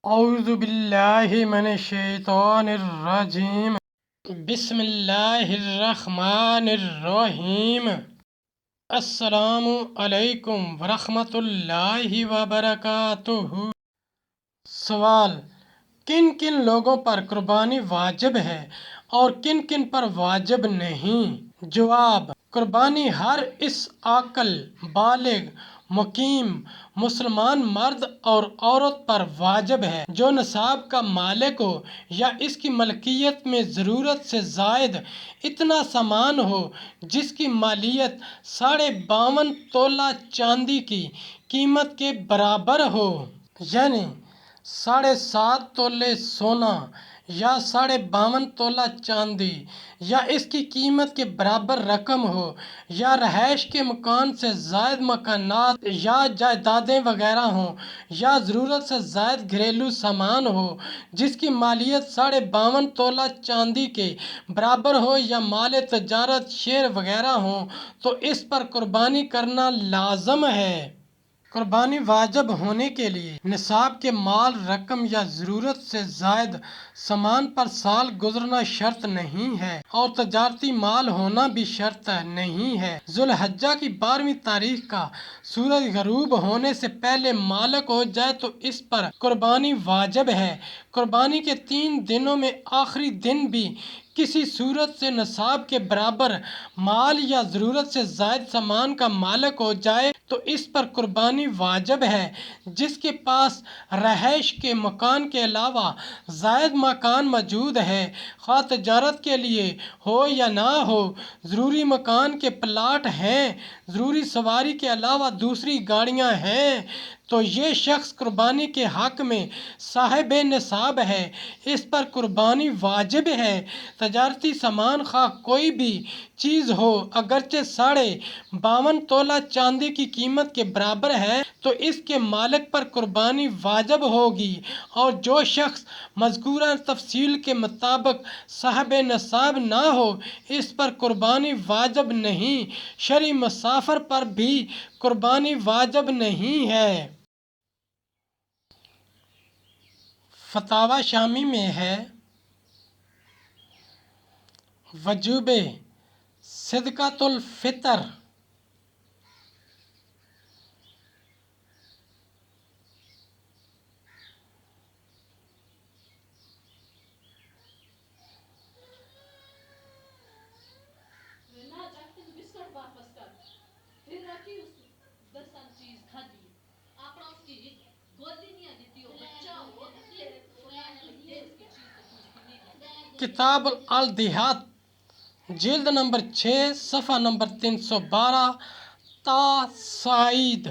اعوذ باللہ من الشیطان الرجیم، بسم اللہ الرحمن الرحیم۔ السلام علیکم ورحمۃ اللہ وبرکاتہ۔ سوال: کن کن لوگوں پر قربانی واجب ہے اور کن کن پر واجب نہیں؟ جواب: قربانی ہر اس عاقل، بالغ، مقیم مسلمان مرد اور عورت پر واجب ہے جو نصاب کا مالک ہو یا اس کی ملکیت میں ضرورت سے زائد اتنا سامان ہو جس کی مالیت 52.5 تولہ چاندی کی قیمت کے برابر ہو، یعنی 7.5 تولے سونا یا 52.5 تولہ چاندی، یا اس کی قیمت کے برابر رقم ہو، یا رہائش کے مکان سے زائد مکانات یا جائیدادیں وغیرہ ہوں، یا ضرورت سے زائد گھریلو سامان ہو جس کی مالیت 52.5 تولہ چاندی کے برابر ہو، یا مال تجارت شیئر وغیرہ ہوں، تو اس پر قربانی کرنا لازم ہے۔ قربانی واجب ہونے کے لیے نصاب کے مال رقم یا ضرورت سے زائد سامان پر سال گزرنا شرط نہیں ہے اور تجارتی مال ہونا بھی شرط نہیں ہے۔ ذو الحجہ کی 12ویں تاریخ کا سورج غروب ہونے سے پہلے مالک ہو جائے تو اس پر قربانی واجب ہے۔ قربانی کے 3 دنوں میں آخری دن بھی کسی صورت سے نصاب کے برابر مال یا ضرورت سے زائد سامان کا مالک ہو جائے تو اس پر قربانی واجب ہے۔ جس کے پاس رہائش کے مکان کے علاوہ زائد مکان موجود ہے، خواہ تجارت کے لیے ہو یا نہ ہو، ضروری مکان کے پلاٹ ہیں، ضروری سواری کے علاوہ دوسری گاڑیاں ہیں، تو یہ شخص قربانی کے حق میں صاحب نصاب ہے، اس پر قربانی واجب ہے۔ تجارتی سامان خواہ کوئی بھی چیز ہو اگرچہ 52.5 تولہ چاندی کی قیمت کے برابر ہے تو اس کے مالک پر قربانی واجب ہوگی، اور جو شخص مذکورہ تفصیل کے مطابق صاحب نصاب نہ ہو اس پر قربانی واجب نہیں۔ شرعی مسافر پر بھی قربانی واجب نہیں ہے۔ فتاوی شامی میں ہے: وجوب صدقۃ الفطر کتاب الدیہات جلد نمبر 6 صفحہ نمبر 312 تا سعید۔